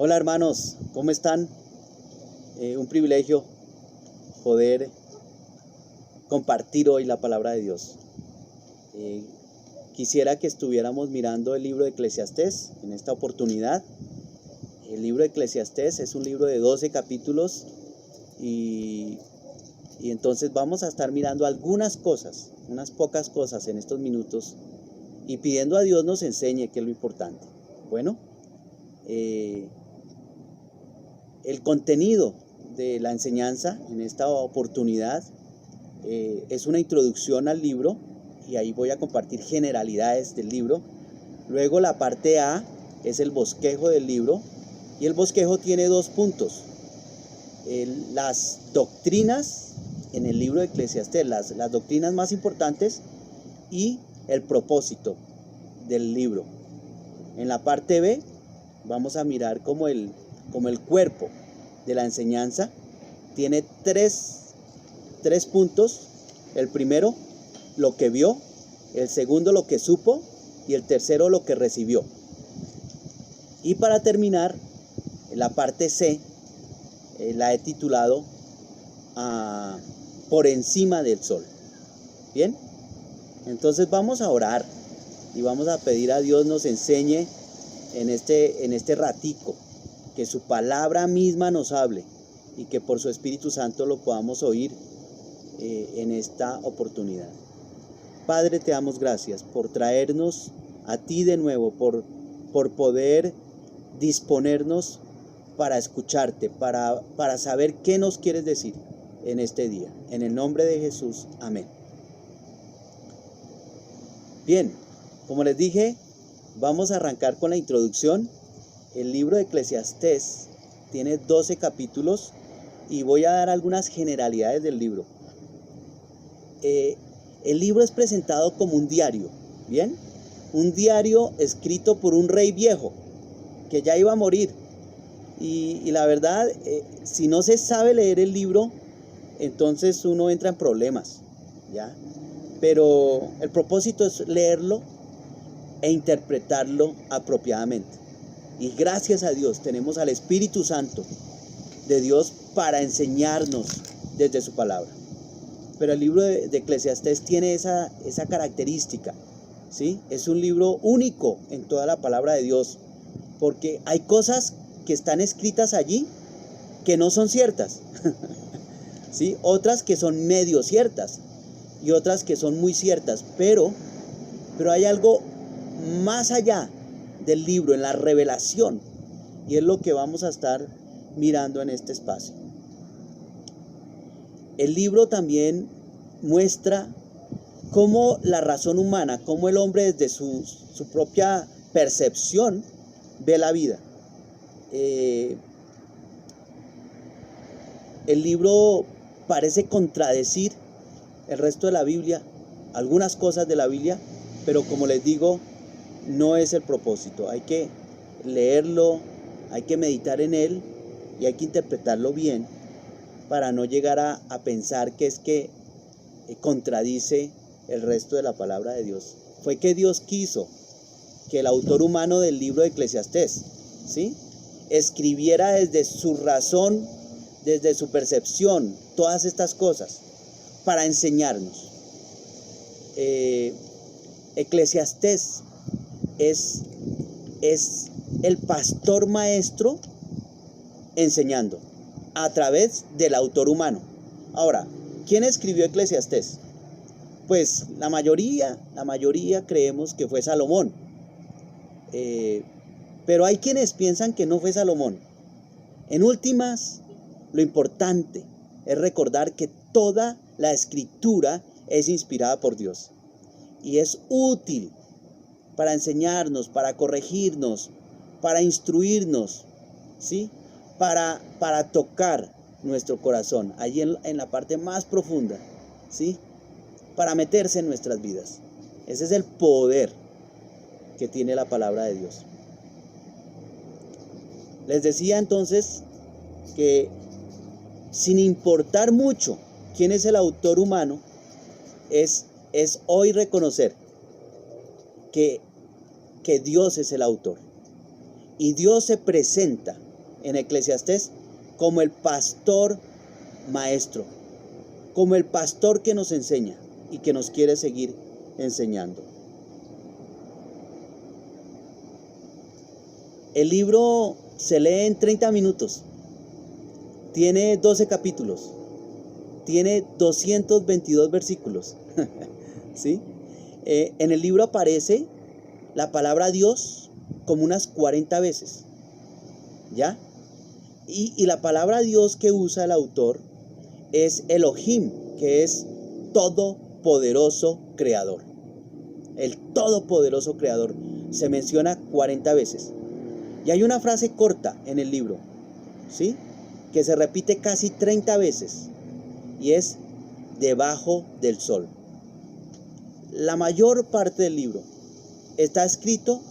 Hola hermanos, ¿cómo están? Un privilegio poder compartir hoy la palabra de Dios. Quisiera que estuviéramos mirando el libro de Eclesiastés en esta oportunidad. El libro de Eclesiastés es un libro de 12 capítulos y entonces vamos a estar mirando algunas cosas, unas pocas cosas en estos minutos y pidiendo a Dios nos enseñe qué es lo importante. Bueno, el contenido de la enseñanza en esta oportunidad es una introducción al libro y ahí voy a compartir generalidades del libro. Luego la parte A es el bosquejo del libro y el bosquejo tiene 2 puntos. Las doctrinas en el libro de Eclesiastés, las doctrinas más importantes y el propósito del libro. En la parte B vamos a mirar como el cuerpo de la enseñanza. Tiene tres puntos. El primero, lo que vio. El segundo, lo que supo. Y el tercero, lo que recibió. Y para terminar, la parte C la he titulado Por encima del sol. Bien, entonces vamos a orar y vamos a pedir a Dios nos enseñe en este ratico, que su palabra misma nos hable y que por su Espíritu Santo lo podamos oír en esta oportunidad. Padre, te damos gracias por traernos a ti de nuevo, por poder disponernos para escucharte, para saber qué nos quieres decir en este día. En el nombre de Jesús, amén. Bien, como les dije, vamos a arrancar con la introducción. El libro de Eclesiastés tiene 12 capítulos y voy a dar algunas generalidades del libro. El libro es presentado como un diario, ¿bien? Un diario escrito por un rey viejo que ya iba a morir. Y la verdad, si no se sabe leer el libro, entonces uno entra en problemas, ¿ya? Pero el propósito es leerlo e interpretarlo apropiadamente. Y gracias a Dios tenemos al Espíritu Santo de Dios para enseñarnos desde su palabra. Pero el libro de Eclesiastés tiene esa característica, ¿sí? Es un libro único en toda la palabra de Dios, porque hay cosas que están escritas allí que no son ciertas, ¿sí? Otras que son medio ciertas y otras que son muy ciertas, pero hay algo más allá del libro, en la revelación, y es lo que vamos a estar mirando en este espacio. El libro también muestra cómo la razón humana, cómo el hombre desde su propia percepción ve la vida. El libro parece contradecir el resto de la Biblia, algunas cosas de la Biblia, pero como les digo, no es el propósito. Hay que leerlo, hay que meditar en él y hay que interpretarlo bien para no llegar a pensar que es que contradice el resto de la palabra de Dios. Fue que Dios quiso que el autor humano del libro de Eclesiastés, ¿sí?, escribiera desde su razón, desde su percepción, todas estas cosas para enseñarnos. Eclesiastés es el pastor maestro enseñando a través del autor humano. Ahora, ¿quién escribió Eclesiastés? Pues la mayoría creemos que fue Salomón. Pero hay quienes piensan que no fue Salomón. En últimas, lo importante es recordar que toda la escritura es inspirada por Dios y es útil para enseñarnos, para corregirnos, para instruirnos, ¿sí?, para tocar nuestro corazón, allí en la parte más profunda, ¿sí?, para meterse en nuestras vidas. Ese es el poder que tiene la palabra de Dios. Les decía entonces que sin importar mucho quién es el autor humano, es hoy reconocer que Dios es el autor. Y Dios se presenta en Eclesiastés como el pastor maestro, como el pastor que nos enseña y que nos quiere seguir enseñando. El libro se lee en 30 minutos, tiene 12 capítulos, tiene 222 versículos, ¿sí? En el libro aparece la palabra Dios como unas 40 veces, ¿ya? Y la palabra Dios que usa el autor es Elohim, que es todopoderoso creador. El todopoderoso creador se menciona 40 veces. Y hay una frase corta en el libro, ¿sí? Que se repite casi 30 veces, y es debajo del sol. La mayor parte del libro está escrito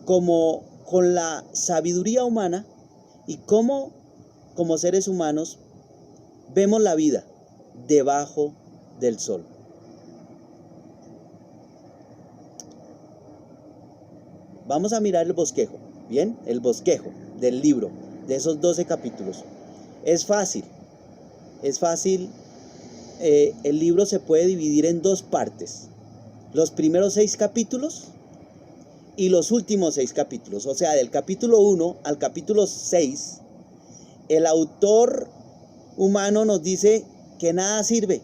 como con la sabiduría humana y cómo, como seres humanos, vemos la vida debajo del sol. Vamos a mirar el bosquejo, ¿bien? El bosquejo del libro, de esos 12 capítulos. Es fácil. El libro se puede dividir en dos partes. Los primeros 6 capítulos y los últimos 6 capítulos. O sea, del capítulo 1 al capítulo 6, el autor humano nos dice que nada sirve.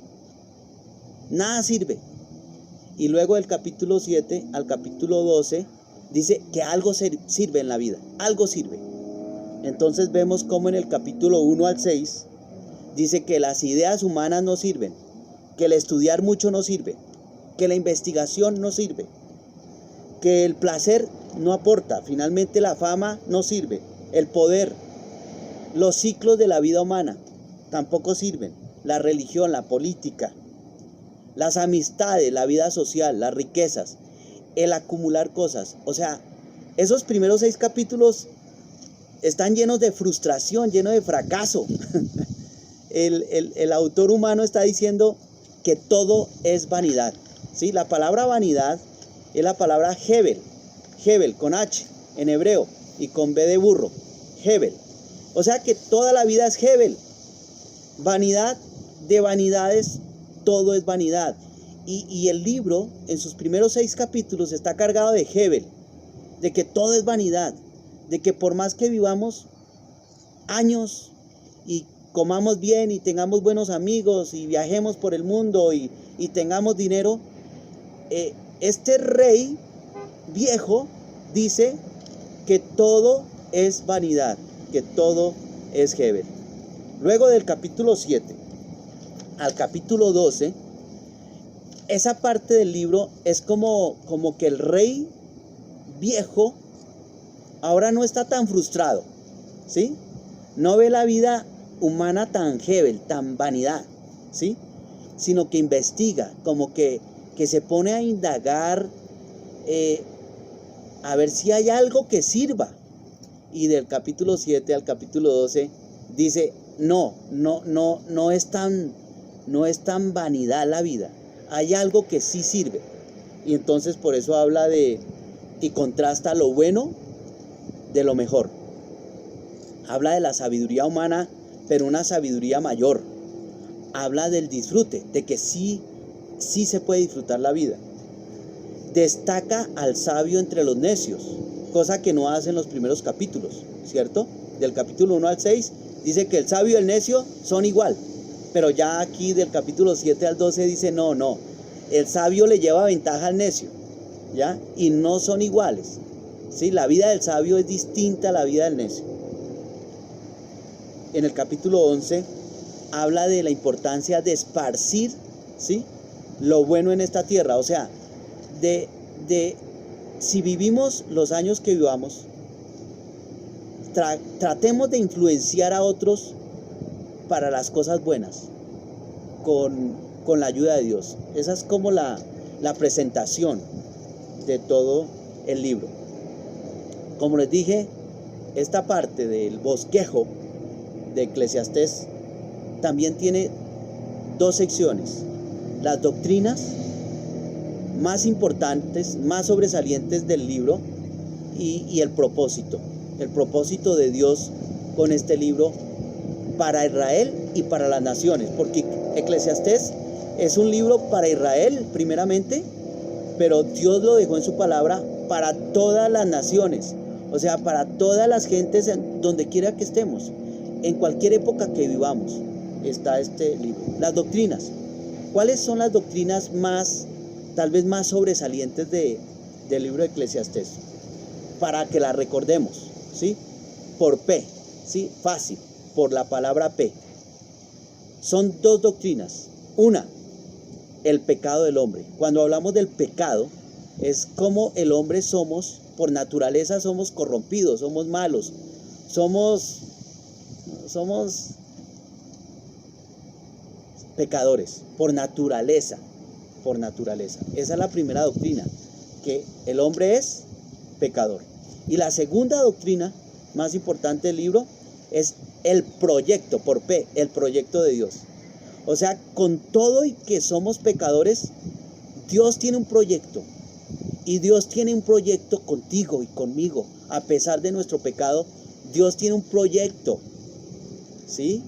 Nada sirve. Y luego del capítulo 7 al capítulo 12 dice que algo sirve en la vida. Algo sirve. Entonces vemos cómo en el capítulo 1 al 6 dice que las ideas humanas no sirven, que el estudiar mucho no sirve, que la investigación no sirve, que el placer no aporta, finalmente la fama no sirve, el poder, los ciclos de la vida humana tampoco sirven, la religión, la política, las amistades, la vida social, las riquezas, el acumular cosas. O sea, esos primeros 6 capítulos están llenos de frustración, llenos de fracaso. El autor humano está diciendo que todo es vanidad, ¿sí? La palabra vanidad es la palabra Hebel, Hebel con H en hebreo y con B de burro, Hebel. O sea que toda la vida es Hebel. Vanidad de vanidades, todo es vanidad. Y el libro, en sus primeros 6 capítulos, está cargado de Hebel, de que todo es vanidad, de que por más que vivamos años y comamos bien y tengamos buenos amigos y viajemos por el mundo y tengamos dinero, este rey viejo dice que todo es vanidad, que todo es Hebel. Luego del capítulo 7 al capítulo 12, esa parte del libro es como que el rey viejo ahora no está tan frustrado, ¿sí? No ve la vida humana tan Hebel, tan vanidad, ¿sí? Sino que investiga, como que se pone a indagar, a ver si hay algo que sirva. Y del capítulo 7 al capítulo 12 dice, no es tan vanidad la vida. Hay algo que sí sirve. Y entonces por eso habla y contrasta lo bueno de lo mejor. Habla de la sabiduría humana, pero una sabiduría mayor. Habla del disfrute, de que sí se puede disfrutar la vida. Destaca al sabio entre los necios, cosa que no hace en los primeros capítulos, ¿cierto? Del capítulo 1 al 6 dice que el sabio y el necio son igual, pero ya aquí del capítulo 7 al 12 dice no, el sabio le lleva ventaja al necio, ¿ya? Y no son iguales, ¿sí? La vida del sabio es distinta a la vida del necio. En el capítulo 11 habla de la importancia de esparcir, ¿sí?, lo bueno en esta tierra. O sea, de si vivimos los años que vivamos, tratemos de influenciar a otros para las cosas buenas, con la ayuda de Dios. Esa es como la presentación de todo el libro. Como les dije, esta parte del bosquejo de Eclesiastés también tiene 2 secciones: las doctrinas más importantes, más sobresalientes del libro, y el propósito de Dios con este libro para Israel y para las naciones, porque Eclesiastés es un libro para Israel primeramente, pero Dios lo dejó en su palabra para todas las naciones, o sea, para todas las gentes donde quiera que estemos, en cualquier época que vivamos, está este libro. Las doctrinas. ¿Cuáles son las doctrinas tal vez más sobresalientes del libro de Eclesiastés? Para que las recordemos, ¿sí? Por P, ¿sí? Fácil, por la palabra P. Son dos doctrinas. Una, el pecado del hombre. Cuando hablamos del pecado, es como el hombre somos, por naturaleza somos corrompidos, somos malos, somos pecadores, por naturaleza. Esa es la primera doctrina, que el hombre es pecador. Y la segunda doctrina, más importante del libro, es el proyecto, por P, el proyecto de Dios. O sea, con todo y que somos pecadores, Dios tiene un proyecto. Y Dios tiene un proyecto contigo y conmigo. A pesar de nuestro pecado, Dios tiene un proyecto, ¿sí?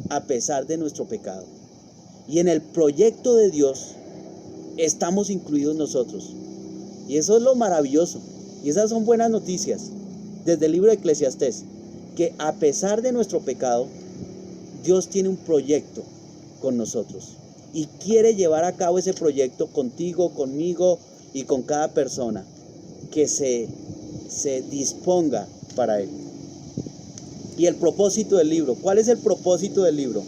A pesar de nuestro pecado. Y en el proyecto de Dios estamos incluidos nosotros. Y eso es lo maravilloso. Y esas son buenas noticias desde el libro de Eclesiastés, que a pesar de nuestro pecado, Dios tiene un proyecto con nosotros y quiere llevar a cabo ese proyecto contigo, conmigo y con cada persona que se disponga para él. Y el propósito del libro, ¿cuál es el propósito del libro?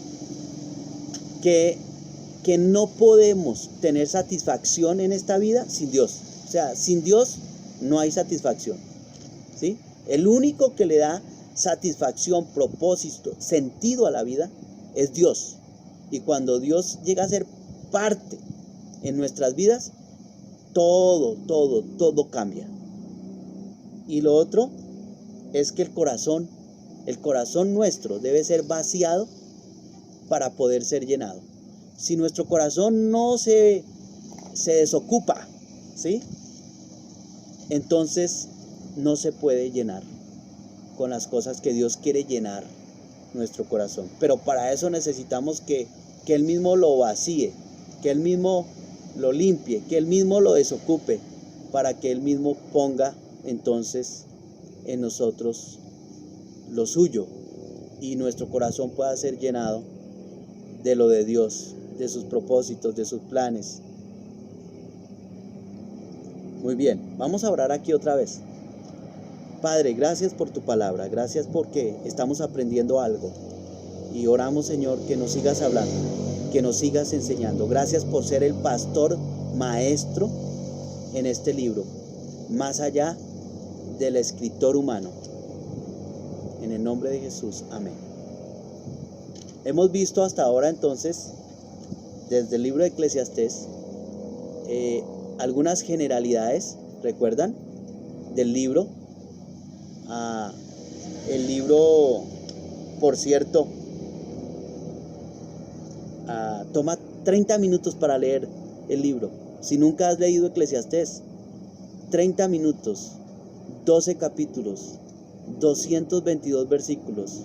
Que no podemos tener satisfacción en esta vida sin Dios. O sea, sin Dios no hay satisfacción, ¿sí? El único que le da satisfacción, propósito, sentido a la vida es Dios. Y cuando Dios llega a ser parte en nuestras vidas, todo cambia. Y lo otro es que el corazón nuestro debe ser vaciado para poder ser llenado. Si nuestro corazón no se desocupa, ¿sí? Entonces no se puede llenar con las cosas que Dios quiere llenar nuestro corazón. Pero para eso necesitamos que Él mismo lo vacíe, que Él mismo lo limpie, que Él mismo lo desocupe, para que Él mismo ponga entonces en nosotros lo suyo y nuestro corazón pueda ser llenado de lo de Dios, de sus propósitos, de sus planes. Muy bien, vamos a orar aquí otra vez. Padre, gracias por tu palabra, gracias porque estamos aprendiendo algo y oramos, Señor, que nos sigas hablando, que nos sigas enseñando. Gracias por ser el pastor maestro en este libro, más allá del escritor humano. En el nombre de Jesús, amén. Hemos visto hasta ahora entonces, desde el libro de Eclesiastés, algunas generalidades, ¿recuerdan? Del libro. El libro, por cierto, toma 30 minutos para leer el libro. Si nunca has leído Eclesiastés, 30 minutos, 12 capítulos, 222 versículos.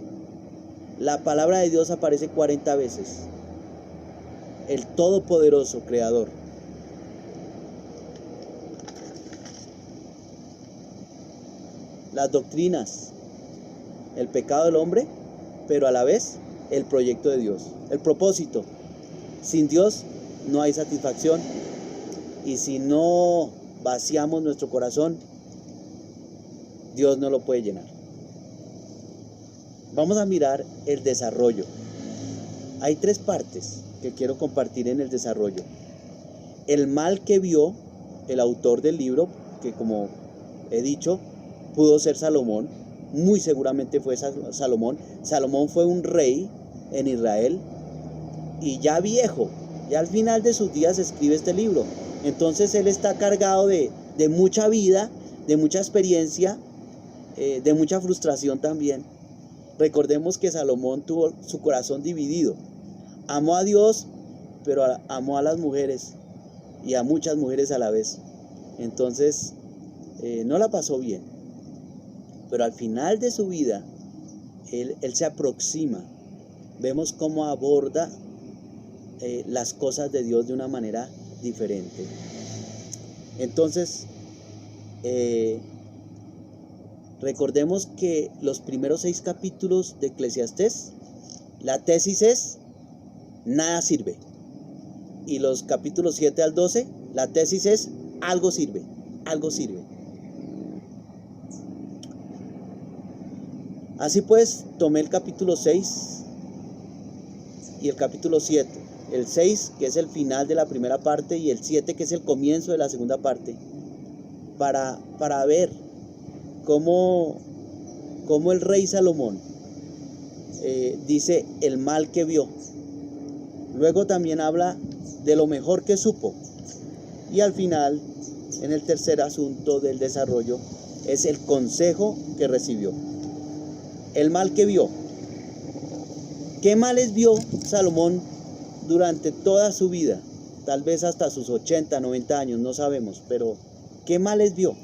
La palabra de Dios aparece 40 veces. El todopoderoso creador. Las doctrinas, el pecado del hombre, pero a la vez el proyecto de Dios, el propósito. Sin Dios no hay satisfacción, y si no vaciamos nuestro corazón, Dios no lo puede llenar. Vamos a mirar el desarrollo. Hay 3 partes que quiero compartir en el desarrollo. El mal que vio el autor del libro, que como he dicho, pudo ser Salomón, muy seguramente fue Salomón. Salomón fue un rey en Israel y ya viejo, ya al final de sus días escribe este libro. Entonces él está cargado de mucha vida, de mucha experiencia, de mucha frustración también. Recordemos que Salomón tuvo su corazón dividido. Amó a Dios, pero amó a las mujeres y a muchas mujeres a la vez. Entonces no la pasó bien. Pero al final de su vida, Él se aproxima. Vemos cómo aborda las cosas de Dios de una manera diferente. Entonces, recordemos que los primeros 6 capítulos de Eclesiastés, la tesis es: nada sirve. Y los capítulos 7 al 12, la tesis es: algo sirve, algo sirve. Así pues, tomé el capítulo 6 y el capítulo 7. El 6, que es el final de la primera parte, y el 7, que es el comienzo de la segunda parte, para ver cómo el rey Salomón dice el mal que vio. Luego también habla de lo mejor que supo. Y al final, en el tercer asunto del desarrollo, es el consejo que recibió. El mal que vio. ¿Qué males vio Salomón durante toda su vida? Tal vez hasta sus 80, 90 años, no sabemos, pero ¿qué males vio?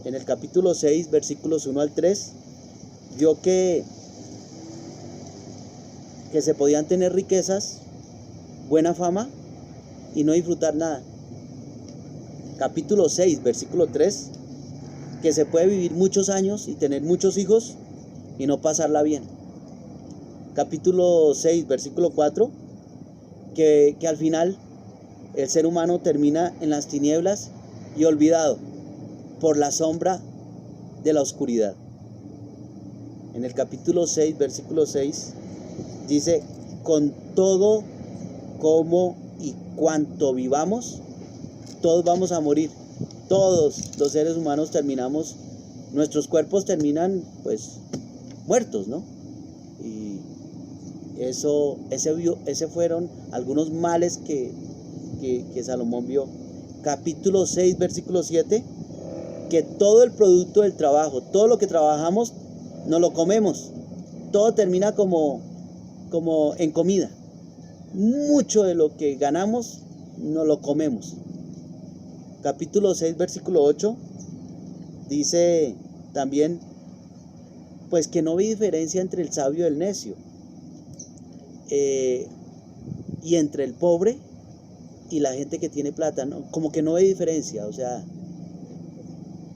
En el capítulo 6, versículos 1 al 3, vio que se podían tener riquezas, buena fama y no disfrutar nada. Capítulo 6, versículo 3, que se puede vivir muchos años y tener muchos hijos y no pasarla bien. Capítulo 6, versículo 4, que al final el ser humano termina en las tinieblas y olvidado por la sombra de la oscuridad. En el capítulo 6, versículo 6, dice: con todo, como y cuanto vivamos, todos vamos a morir. Todos los seres humanos terminamos, nuestros cuerpos terminan pues muertos, ¿no? Y ese fueron algunos males que Salomón vio. Capítulo 6, versículo 7, que todo el producto del trabajo, todo lo que trabajamos, nos lo comemos. Todo termina como en comida. Mucho de lo que ganamos, nos lo comemos. Capítulo 6, versículo 8, dice también, pues que no ve diferencia entre el sabio y el necio, y entre el pobre y la gente que tiene plata, ¿no? Como que no ve diferencia. O sea,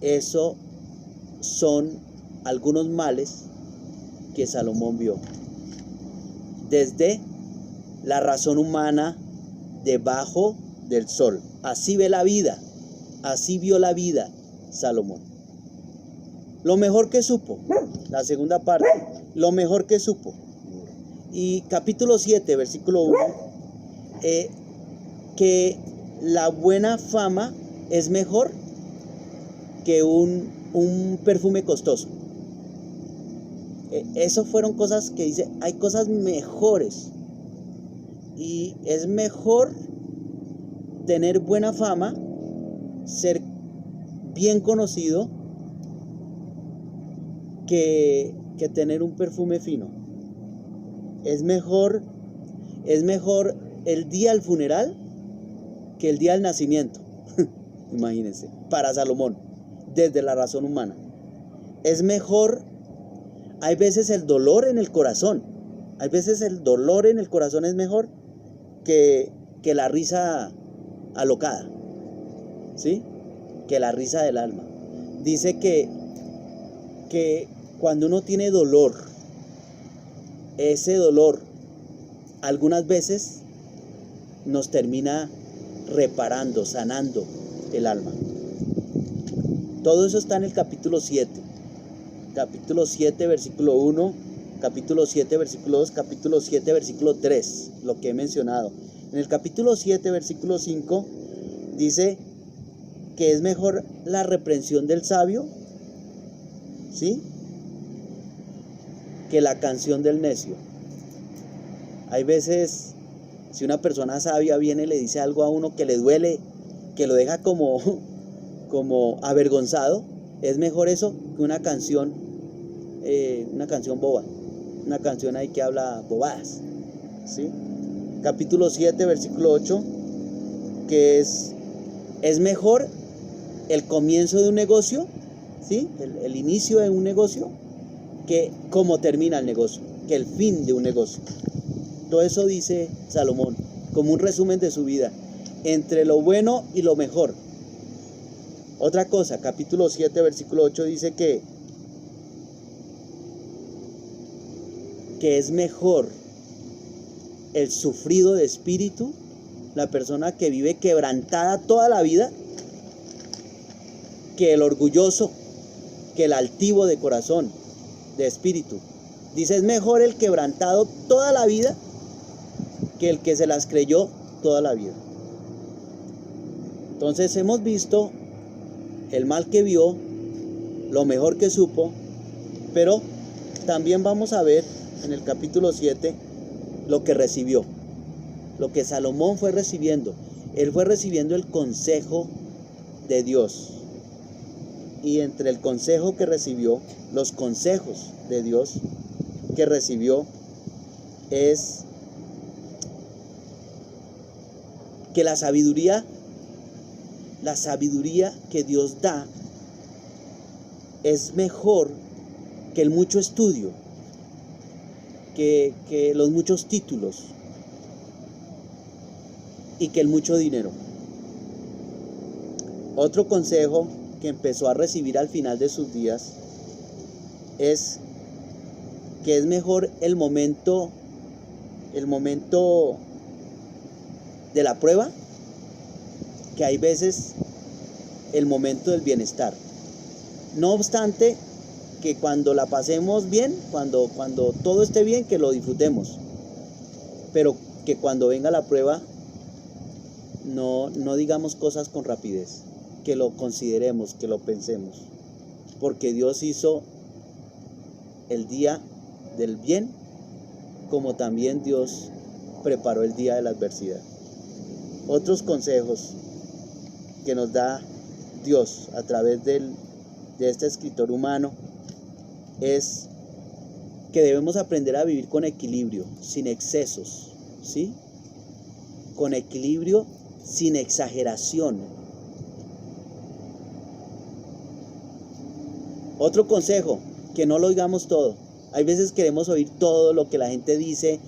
eso son algunos males que Salomón vio. Desde la razón humana debajo del sol. Así ve la vida, así vio la vida Salomón. Lo mejor que supo, la segunda parte, lo mejor que supo. Y capítulo 7, versículo 1, que la buena fama es mejor que un perfume costoso. Eso fueron cosas que dice, hay cosas mejores. Y es mejor tener buena fama, ser bien conocido, que tener un perfume fino. Es mejor el día del funeral que el día del nacimiento. Imagínense, para Salomón, desde la razón humana. Es mejor, hay veces el dolor en el corazón. Hay veces el dolor en el corazón es mejor que la risa alocada, ¿sí? Que la risa del alma. Dice que cuando uno tiene dolor, ese dolor algunas veces nos termina reparando, sanando el alma. Todo eso está en el capítulo 7. Capítulo 7, versículo 1, capítulo 7, versículo 2, capítulo 7, versículo 3, lo que he mencionado. En el capítulo 7, versículo 5, dice que es mejor la reprensión del sabio, ¿sí?, que la canción del necio. Hay veces, si una persona sabia viene y le dice algo a uno que le duele, que lo deja como avergonzado, es mejor eso que una canción boba, una canción ahí que habla bobadas, ¿sí? Capítulo 7, versículo 8, que es mejor el comienzo de un negocio, ¿sí?, el inicio de un negocio, que cómo termina el negocio, que el fin de un negocio. Todo eso dice Salomón, como un resumen de su vida, entre lo bueno y lo mejor. Otra cosa, capítulo 7, versículo 8 dice que es mejor el sufrido de espíritu, la persona que vive quebrantada toda la vida, que el orgulloso, que el altivo de corazón, de espíritu. Dice, es mejor el quebrantado toda la vida que el que se las creyó toda la vida. Entonces hemos visto el mal que vio, lo mejor que supo, pero también vamos a ver en el capítulo 7 lo que recibió, lo que Salomón fue recibiendo. Él fue recibiendo el consejo de Dios. Y entre el consejo que recibió, los consejos de Dios que recibió, es que la sabiduría que Dios da es mejor que el mucho estudio, que los muchos títulos y que el mucho dinero. Otro consejo que empezó a recibir al final de sus días es que es mejor el momento de la prueba, que hay veces el momento del bienestar. No obstante, que cuando la pasemos bien, cuando todo esté bien, que lo disfrutemos, pero que cuando venga la prueba no digamos cosas con rapidez, que lo consideremos, que lo pensemos, porque Dios hizo el día del bien, como también Dios preparó el día de la adversidad. Otros consejos que nos da Dios a través de este escritor humano es que debemos aprender a vivir con equilibrio, sin excesos, ¿sí? Con equilibrio, sin exageración. Otro consejo, que no lo oigamos todo. Hay veces queremos oír todo lo que la gente dice.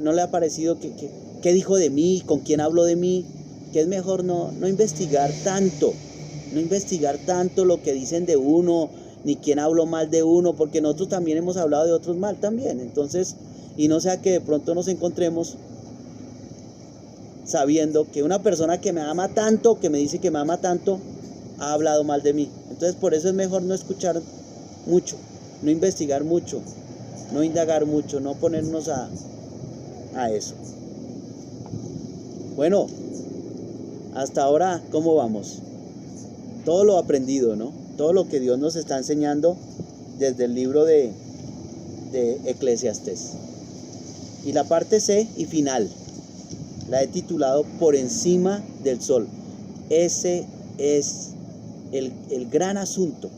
¿No le ha parecido qué dijo de mí, con quién habló de mí? Que es mejor no investigar tanto, lo que dicen de uno, ni quién habló mal de uno, porque nosotros también hemos hablado de otros mal también. Entonces, y no sea que de pronto nos encontremos sabiendo que una persona que me ama tanto, que me dice que me ama tanto, ha hablado mal de mí. Entonces por eso es mejor no escuchar mucho, no investigar mucho, no indagar mucho, no ponernos a eso. Bueno, hasta ahora, ¿cómo vamos? Todo lo aprendido, ¿no? Todo lo que Dios nos está enseñando desde el libro de Eclesiastés. Y la parte C y final la he titulado Por encima del sol. Ese es el gran asunto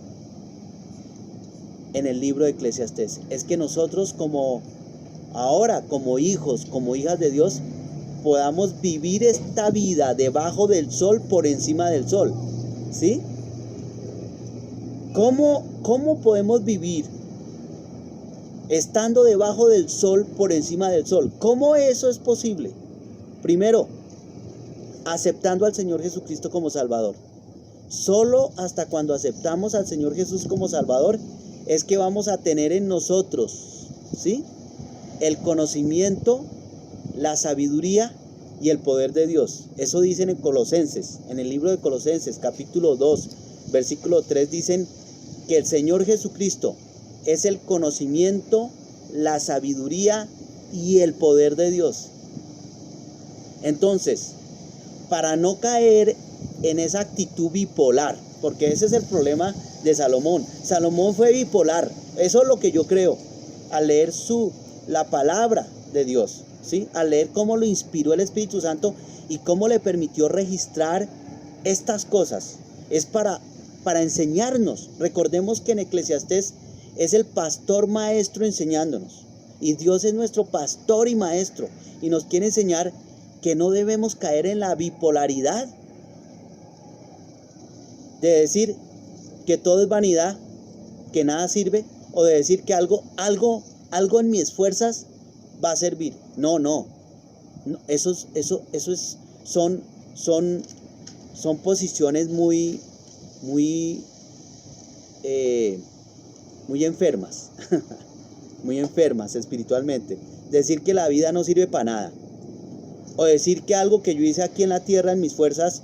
en el libro de Eclesiastés. Es que nosotros como hijos, como hijas de Dios, podamos vivir esta vida debajo del sol, por encima del sol, ¿sí? ¿Cómo podemos vivir estando debajo del sol, por encima del sol? ¿Cómo eso es posible? Primero, aceptando al Señor Jesucristo como Salvador. Solo hasta cuando aceptamos al Señor Jesús como Salvador es que vamos a tener en nosotros, ¿sí?, el conocimiento, la sabiduría y el poder de Dios. Eso dicen en Colosenses, en el libro de Colosenses, capítulo 2, versículo 3, dicen que el Señor Jesucristo es el conocimiento, la sabiduría y el poder de Dios. Entonces, para no caer en esa actitud bipolar, porque ese es el problema de Salomón. Salomón fue bipolar, eso es lo que yo creo, al leer la palabra de Dios, ¿sí? Al leer cómo lo inspiró el Espíritu Santo y cómo le permitió registrar estas cosas. Es para enseñarnos. Recordemos que en Eclesiastés es el pastor maestro enseñándonos. Y Dios es nuestro pastor y maestro. Y nos quiere enseñar que no debemos caer en la bipolaridad de decir que todo es vanidad, que nada sirve, o de decir que algo en mis fuerzas va a servir. No, son posiciones muy enfermas, muy enfermas espiritualmente. Decir que la vida no sirve para nada, o decir que algo que yo hice aquí en la tierra en mis fuerzas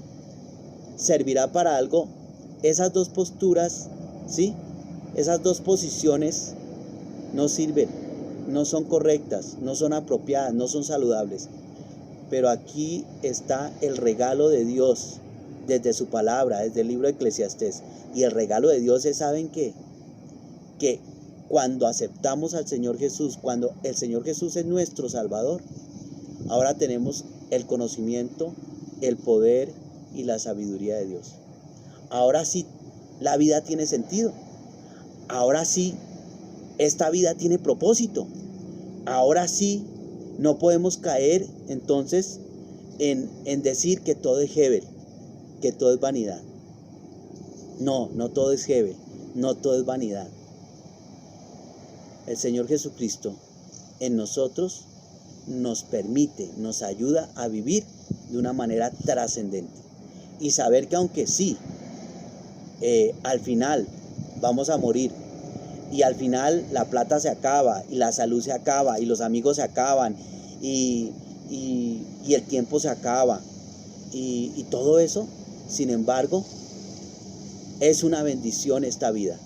servirá para algo. Esas dos posturas, ¿sí? Esas dos posiciones no sirven, no son correctas, no son apropiadas, no son saludables. Pero aquí está el regalo de Dios desde su palabra, desde el libro de Eclesiastés. Y el regalo de Dios es, ¿saben qué? Que cuando aceptamos al Señor Jesús, cuando el Señor Jesús es nuestro Salvador, ahora tenemos el conocimiento, el poder y la sabiduría de Dios. Ahora sí, la vida tiene sentido. Ahora sí, esta vida tiene propósito. Ahora sí, no podemos caer entonces en decir que todo es Hebel, que todo es vanidad. No todo es Hebel, no todo es vanidad. El Señor Jesucristo en nosotros nos permite, nos ayuda a vivir de una manera trascendente. Y saber que aunque sí, al final vamos a morir, y al final la plata se acaba, y la salud se acaba, y los amigos se acaban, y el tiempo se acaba, y todo eso, sin embargo, es una bendición esta vida.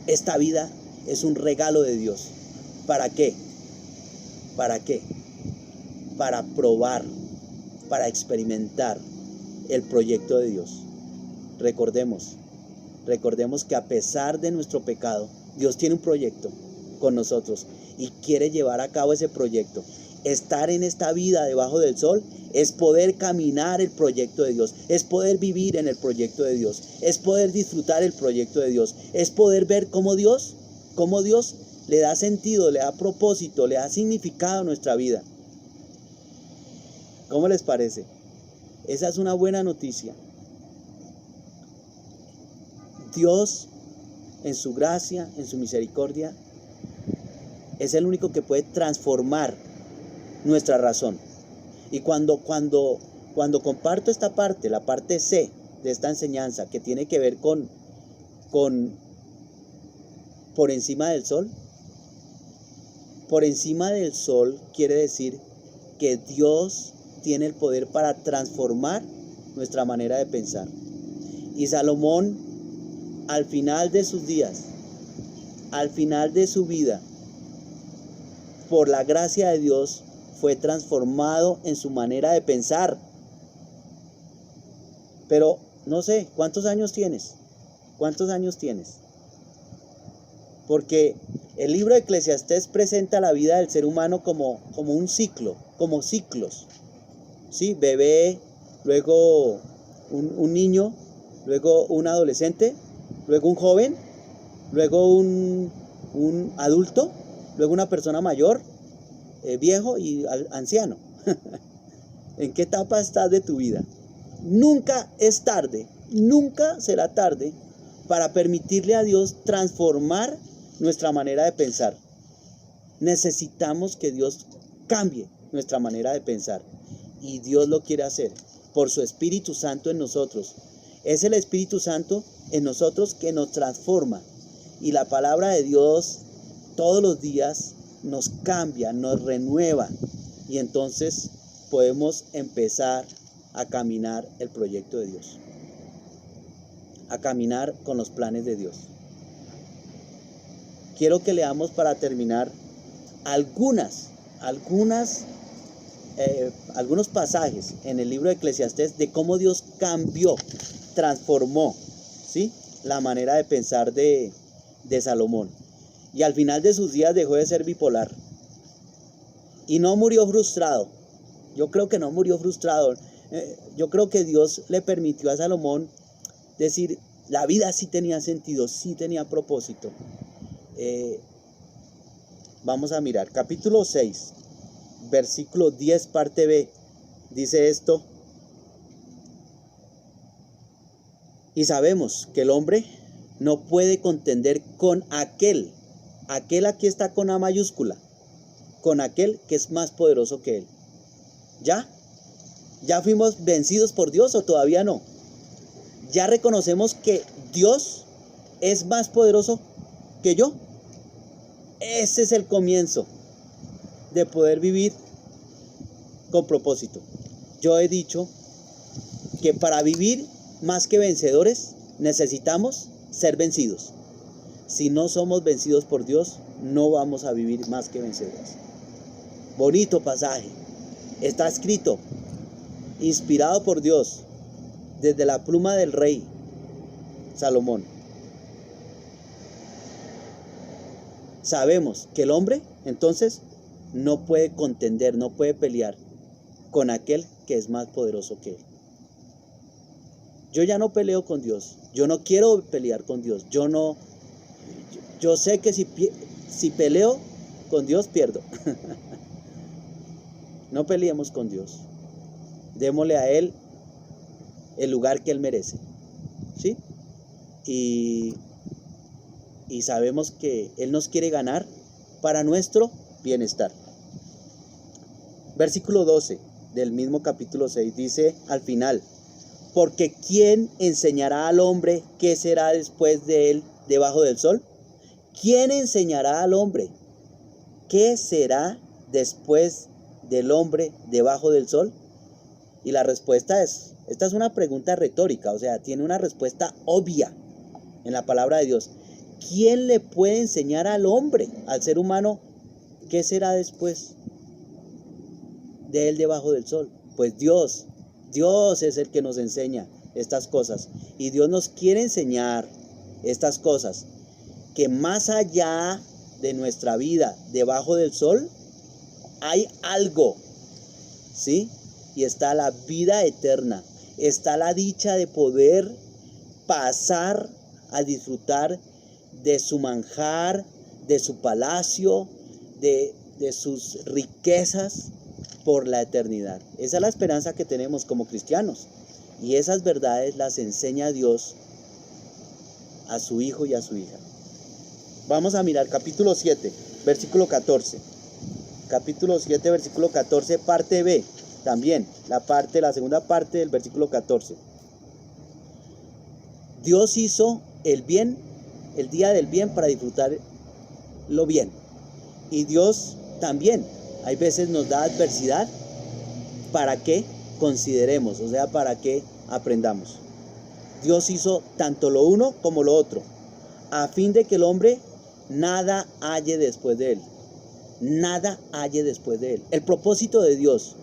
Esta vida es un regalo de Dios. ¿Para qué? ¿Para qué? Para probar, para experimentar el proyecto de Dios. Recordemos que a pesar de nuestro pecado, Dios tiene un proyecto con nosotros y quiere llevar a cabo ese proyecto. Estar en esta vida debajo del sol es poder caminar el proyecto de Dios, es poder vivir en el proyecto de Dios, es poder disfrutar el proyecto de Dios, es poder ver cómo Dios le da sentido, le da propósito, le da significado a nuestra vida. ¿Cómo les parece? Esa es una buena noticia. Dios, en su gracia, en su misericordia, es el único que puede transformar nuestra razón. Y cuando comparto esta parte, la parte C de esta enseñanza, que tiene que ver con por encima del sol, por encima del sol quiere decir que Dios tiene el poder para transformar nuestra manera de pensar. Y Salomón, al final de sus días, al final de su vida, por la gracia de Dios, fue transformado en su manera de pensar. Pero no sé, ¿cuántos años tienes? ¿Cuántos años tienes? Porque el libro de Eclesiastés presenta la vida del ser humano como un ciclo, como ciclos. ¿Sí? Bebé, luego un niño, luego un adolescente, luego un joven, luego un adulto, luego una persona mayor, viejo y anciano. ¿En qué etapa estás de tu vida? Nunca es tarde, nunca será tarde para permitirle a Dios transformar nuestra manera de pensar. Necesitamos que Dios cambie nuestra manera de pensar, y Dios lo quiere hacer por su Espíritu Santo en nosotros. Es el Espíritu Santo en nosotros que nos transforma, y la palabra de Dios todos los días nos cambia, nos renueva, y entonces podemos empezar a caminar el proyecto de Dios, a caminar con los planes de Dios. Quiero que leamos para terminar algunos pasajes en el libro de Eclesiastés de cómo Dios cambió, transformó, ¿sí?, la manera de pensar de Salomón. Y al final de sus días dejó de ser bipolar. Y no murió frustrado. Yo creo que no murió frustrado. Yo creo que Dios le permitió a Salomón decir, la vida sí tenía sentido, sí tenía propósito. Vamos a mirar, capítulo 6, versículo 10, parte B, dice esto: y sabemos que el hombre no puede contender con aquel Aquel aquí está con A mayúscula, con aquel que es más poderoso que él. ¿Ya? ¿Ya fuimos vencidos por Dios o todavía no? ¿Ya reconocemos que Dios es más poderoso que yo? Ese es el comienzo de poder vivir con propósito. Yo he dicho que para vivir más que vencedores necesitamos ser vencidos. Si no somos vencidos por Dios, no vamos a vivir más que vencedores. Bonito pasaje. Está escrito, inspirado por Dios, desde la pluma del rey Salomón. Sabemos que el hombre, entonces, no puede contender, no puede pelear con aquel que es más poderoso que él. Yo ya no peleo con Dios. Yo no quiero pelear con Dios. Yo sé que si peleo con Dios, pierdo. No peleemos con Dios. Démosle a Él el lugar que Él merece. ¿Sí? Y sabemos que Él nos quiere ganar para nuestro bienestar. Versículo 12 del mismo capítulo 6 dice al final: porque ¿quién enseñará al hombre qué será después de él debajo del sol? ¿Quién enseñará al hombre qué será después del hombre debajo del sol? Y la respuesta esta es una pregunta retórica, o sea, tiene una respuesta obvia en la palabra de Dios. ¿Quién le puede enseñar al hombre, al ser humano, qué será después de él debajo del sol? Pues Dios es el que nos enseña estas cosas. Y Dios nos quiere enseñar estas cosas, que más allá de nuestra vida debajo del sol hay algo, ¿sí? Y está la vida eterna, está la dicha de poder pasar a disfrutar de su manjar, de su palacio, de sus riquezas por la eternidad. Esa es la esperanza que tenemos como cristianos, y esas verdades las enseña Dios a su hijo y a su hija. Vamos a mirar capítulo 7, versículo 14. Capítulo 7, versículo 14, parte B, también la segunda parte del versículo 14. Dios hizo el bien, el día del bien, para disfrutar lo bien. Y Dios también hay veces nos da adversidad para que consideremos, o sea, para que aprendamos. Dios hizo tanto lo uno como lo otro, a fin de que el hombre nada halle después de él. Nada halle después de él. El propósito de Dios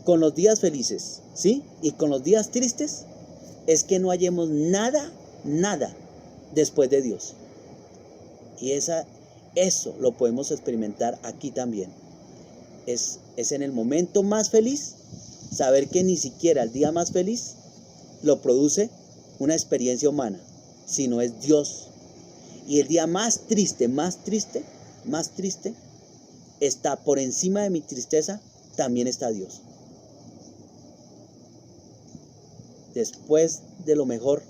con los días felices, ¿sí? Y con los días tristes, es que no hallemos nada después de Dios. Y eso lo podemos experimentar aquí también. Es en el momento más feliz saber que ni siquiera el día más feliz lo produce una experiencia humana, sino es Dios. Y el día más triste está por encima de mi tristeza, también está Dios. Después de lo mejor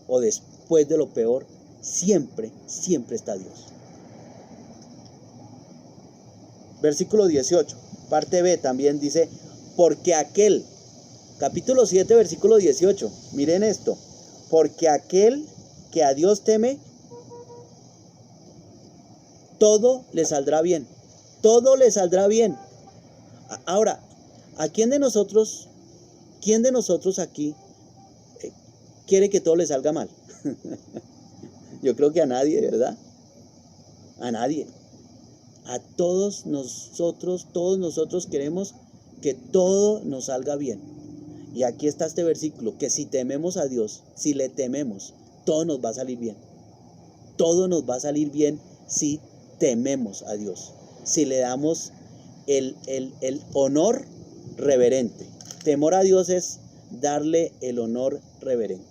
o después de lo peor, siempre está Dios. Versículo 18, parte B, también dice: porque aquel, capítulo 7, versículo 18, miren esto: porque aquel que a Dios teme, todo le saldrá bien. Todo le saldrá bien. Ahora, ¿a quién de nosotros aquí quiere que todo le salga mal? Yo creo que a nadie, ¿verdad? A nadie. A todos nosotros queremos que todo nos salga bien. Y aquí está este versículo, que si tememos a Dios, si le tememos, todo nos va a salir bien. Todo nos va a salir bien si tememos a Dios, si le damos el honor reverente. Temor a Dios es darle el honor reverente.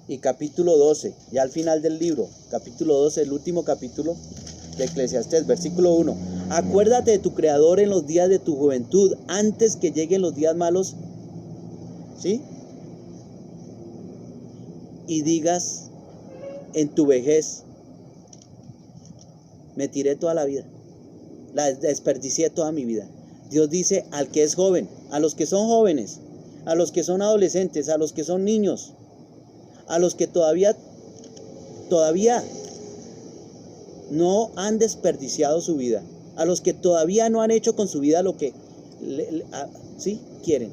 Y capítulo 12, ya al final del libro, capítulo 12, el último capítulo de Eclesiastés, versículo 1. Acuérdate de tu Creador en los días de tu juventud, antes que lleguen los días malos, ¿sí? Y digas en tu vejez: me tiré toda la vida, la desperdicié toda mi vida. Dios dice al que es joven, a los que son jóvenes, a los que son adolescentes, a los que son niños, a los que todavía no han desperdiciado su vida, a los que todavía no han hecho con su vida lo que sí quieren.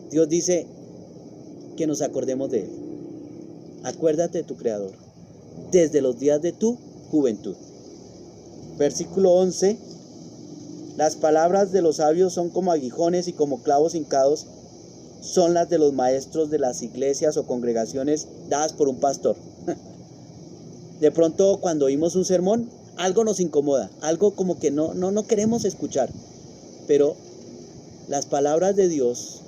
Dios dice que nos acordemos de Él. Acuérdate de tu Creador desde los días de tu juventud. Versículo 11. Las palabras de los sabios son como aguijones y como clavos hincados son las de los maestros de las iglesias o congregaciones dadas por un pastor. De pronto cuando oímos un sermón, algo nos incomoda, algo como que no queremos escuchar. Pero las palabras de Dios,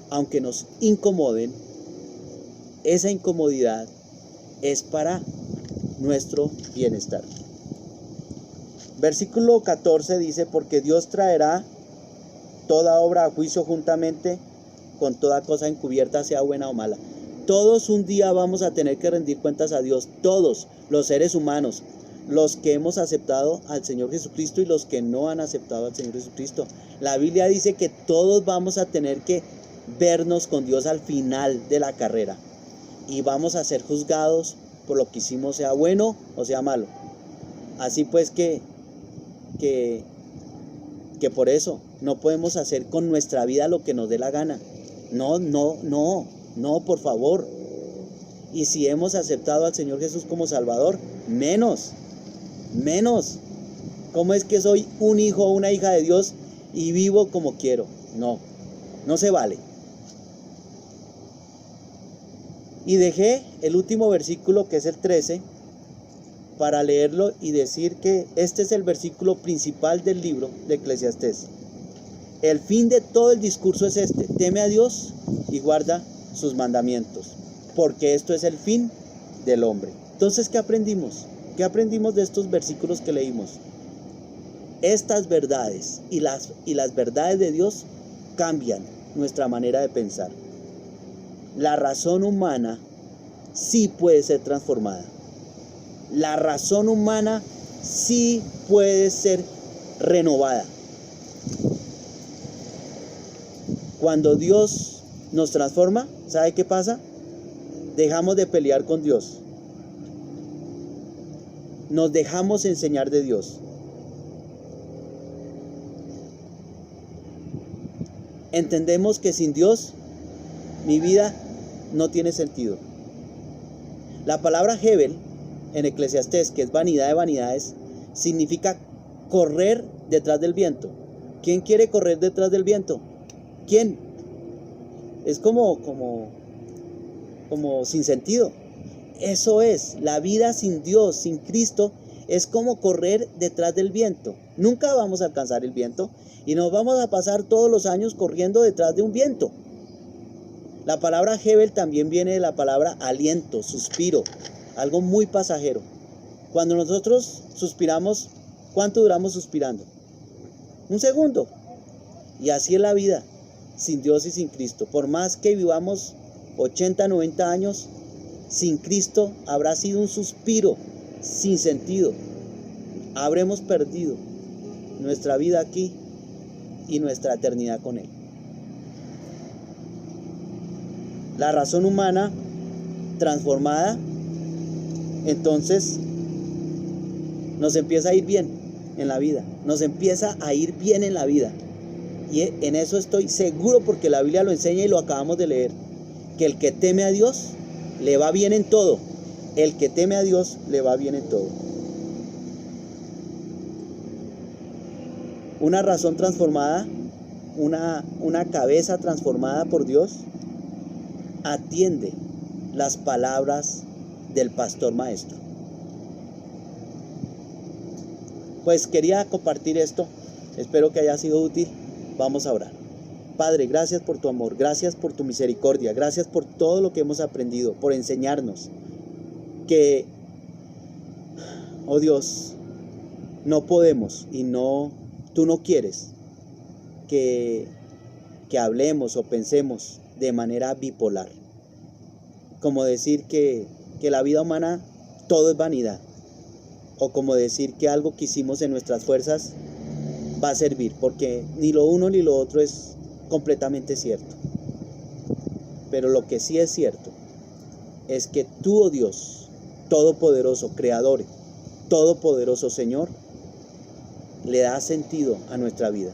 aunque nos incomoden, esa incomodidad es para nuestro bienestar. Versículo 14 dice, porque Dios traerá toda obra a juicio juntamente con toda cosa encubierta, sea buena o mala. Todos un día vamos a tener que rendir cuentas a Dios, todos los seres humanos, los que hemos aceptado al Señor Jesucristo y los que no han aceptado al Señor Jesucristo. La Biblia dice que todos vamos a tener que vernos con Dios al final de la carrera y vamos a ser juzgados por lo que hicimos, sea bueno o sea malo. Así pues que por eso no podemos hacer con nuestra vida lo que nos dé la gana. No, por favor. Y si hemos aceptado al Señor Jesús como Salvador, menos. ¿Cómo es que soy un hijo o una hija de Dios y vivo como quiero? No se vale. Y dejé el último versículo, que es el 13, para leerlo y decir que este es el versículo principal del libro de Eclesiastés. El fin de todo el discurso es este: teme a Dios y guarda sus mandamientos, porque esto es el fin del hombre. Entonces, ¿qué aprendimos? ¿Qué aprendimos de estos versículos que leímos? Estas verdades y las verdades de Dios cambian nuestra manera de pensar. La razón humana sí puede ser transformada. La razón humana sí puede ser renovada. Cuando Dios nos transforma, ¿sabe qué pasa? Dejamos de pelear con Dios. Nos dejamos enseñar de Dios. Entendemos que sin Dios mi vida no tiene sentido. La palabra Hebel en Eclesiastés, que es vanidad de vanidades, significa correr detrás del viento. ¿Quién quiere correr detrás del viento? ¿Quién? Es como sin sentido. Eso es, la vida sin Dios, sin Cristo, es como correr detrás del viento. Nunca vamos a alcanzar el viento y nos vamos a pasar todos los años corriendo detrás de un viento. La palabra Hebel también viene de la palabra aliento, suspiro, algo muy pasajero. Cuando nosotros suspiramos, ¿cuánto duramos suspirando? Un segundo. Y así es la vida, sin Dios y sin Cristo. Por más que vivamos 80, 90 años, sin Cristo habrá sido un suspiro sin sentido. Habremos perdido nuestra vida aquí y nuestra eternidad con Él. La razón humana transformada, entonces nos empieza a ir bien en la vida. Nos empieza a ir bien en la vida. Y en eso estoy seguro, porque la Biblia lo enseña y lo acabamos de leer. Que el que teme a Dios le va bien en todo. El que teme a Dios le va bien en todo. Una razón transformada, una cabeza transformada por Dios, atiende las palabras del pastor maestro. Pues quería compartir esto. Espero que haya sido útil. Vamos a orar. Padre, gracias por tu amor, gracias por tu misericordia, gracias por todo lo que hemos aprendido, por enseñarnos que, oh Dios, no podemos y tú no quieres que hablemos o pensemos de manera bipolar. Como decir que la vida humana todo es vanidad. o como decir que algo que hicimos en nuestras fuerzas va a servir, porque ni lo uno ni lo otro es completamente cierto. Pero lo que sí es cierto es que tú, oh Dios, todopoderoso, creador, todopoderoso Señor, le das sentido a nuestra vida.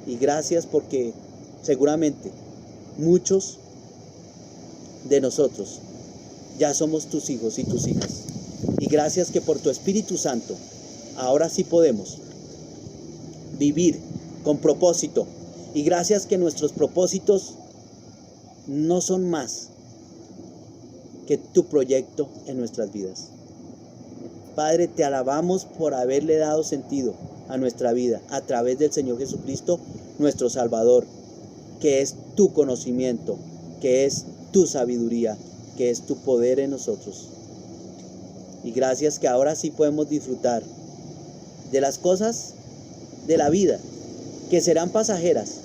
Y gracias porque seguramente muchos de nosotros ya somos tus hijos y tus hijas. Y gracias que por tu Espíritu Santo ahora sí podemos vivir con propósito. Y gracias que nuestros propósitos no son más que tu proyecto en nuestras vidas. Padre, te alabamos por haberle dado sentido a nuestra vida a través del Señor Jesucristo, nuestro Salvador, que es tu conocimiento, que es tu sabiduría, que es tu poder en nosotros. Y gracias que ahora sí podemos disfrutar de las cosas de la vida, que serán pasajeras,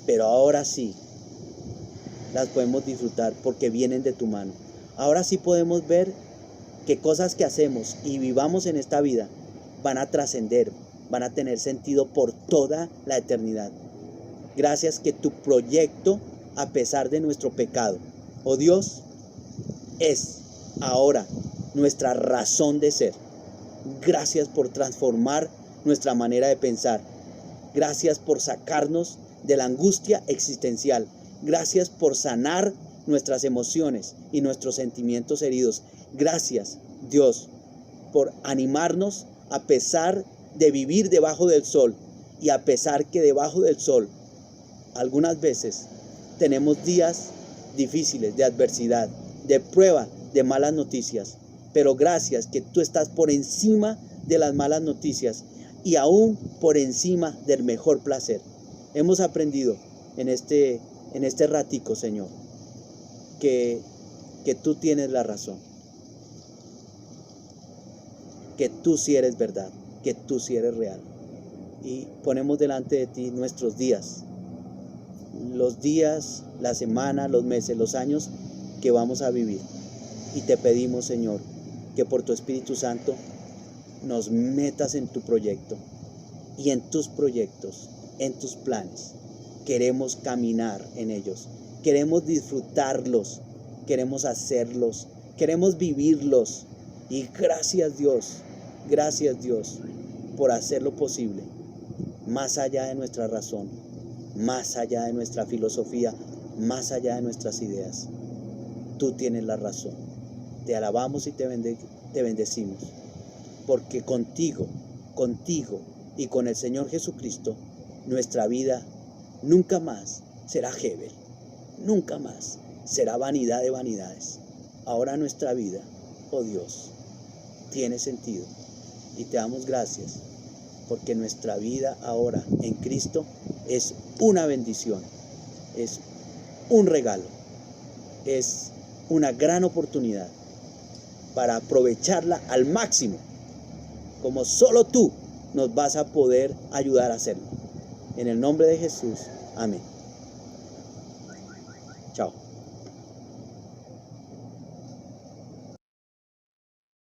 pero ahora sí las podemos disfrutar porque vienen de tu mano. Ahora sí podemos ver que cosas que hacemos y vivamos en esta vida van a trascender, van a tener sentido por toda la eternidad. Gracias que tu proyecto, a pesar de nuestro pecado, oh Dios, es ahora nuestra razón de ser. Gracias por transformar nuestra manera de pensar. Gracias por sacarnos de la angustia existencial. Gracias por sanar nuestras emociones y nuestros sentimientos heridos. Gracias, Dios, por animarnos a pesar de vivir debajo del sol y a pesar que debajo del sol algunas veces tenemos días difíciles de adversidad, de prueba, de malas noticias. Pero gracias que tú estás por encima de las malas noticias y aún por encima del mejor placer. Hemos aprendido en este ratico, Señor, que tú tienes la razón, que tú sí eres verdad, que tú sí eres real. Y ponemos delante de ti nuestros días, los días, la semana, los meses, los años que vamos a vivir. Y te pedimos, Señor, que por tu Espíritu Santo nos metas en tu proyecto y en tus proyectos, en tus planes. Queremos caminar en ellos, queremos disfrutarlos, queremos hacerlos, queremos vivirlos. Y gracias Dios por hacerlo posible, más allá de nuestra razón, más allá de nuestra filosofía, más allá de nuestras ideas. Tú tienes la razón. Te alabamos y te bendecimos, porque contigo y con el Señor Jesucristo, nuestra vida nunca más será Hebel, nunca más será vanidad de vanidades. Ahora nuestra vida, oh Dios, tiene sentido y te damos gracias, porque nuestra vida ahora en Cristo es una bendición, es un regalo, es una gran oportunidad para aprovecharla al máximo, como solo tú nos vas a poder ayudar a hacerlo. En el nombre de Jesús, amén.